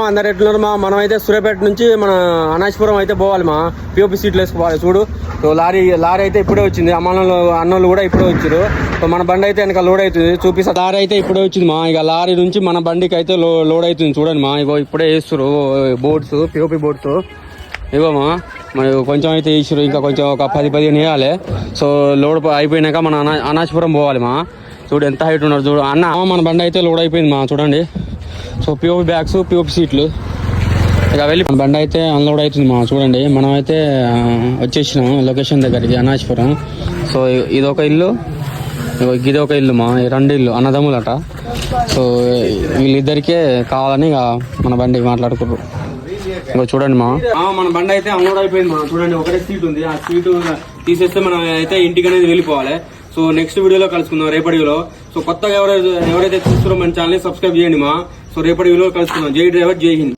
అందరు ఎట్లున్నారు మా? మనం అయితే సూర్యాపేట నుంచి మన అనాజ్పురం అయితే పోవాలి మా. పిఓపి సీట్లు వేసుకోవాలి. చూడు లారీ అయితే ఇప్పుడే వచ్చింది. అన్నోళ్ళు కూడా ఇప్పుడే వచ్చారు. మన బండి అయితే వెనక లోడ్ అవుతుంది. చూపిస్తా. లారీ అయితే ఇప్పుడే వచ్చింది మా. ఇక లారీ నుంచి మన బండికి అయితే లోడ్ అవుతుంది. చూడండి మా, ఇగో ఇప్పుడే వేస్తారు బోర్డ్స్, పిఓపి బోర్డ్స్ ఇవ్వమా. మరి కొంచెం అయితే వేసారు, ఇంకా కొంచెం ఒక 10-15 వేయాలి. సో లోడ్ అయిపోయినాక మన అనాజ్పురం పోవాలి మా. చూడు ఎంత హైట్ ఉన్నారు చూడు అన్న. మన బండి అయితే లోడ్ అయిపోయింది మా, చూడండి. సో పిఓపి బ్యాగ్స్, పిఓపి సీట్లు ఇక వెళ్ళి మన బండి అయితే అన్లోడ్ అవుతుంది మా. చూడండి మనం అయితే వచ్చేసినాం లొకేషన్ దగ్గరికి, అనాజ్పురం. సో ఇదొక ఇల్లు, ఇదొక ఇల్లు మా. 2 ఇల్లు అన్నదమ్ములట. సో వీళ్ళిద్దరికే కావాలని ఇక మన బండి మాట్లాడుకున్నారు. ఇంకా చూడండి మా, మన బండి అయితే అన్లోడ్ అయిపోయింది మా. చూడండి ఒకటే సీట్ ఉంది. ఆ సీటు తీసేస్తే మనం అయితే ఇంటికి అనేది వెళ్ళిపోవాలి. సో నెక్స్ట్ వీడియోలో కలుసుకుందాం, రేపటి వీడియోలో. సో కొత్తగా ఎవరైతే చూస్తున్నారో మన ఛానల్ సబ్స్క్రైబ్ చేయండి మా. సో రేపటి వీడియోలో కలుసుకుందాం. జై డ్రైవర్, జై హింద్.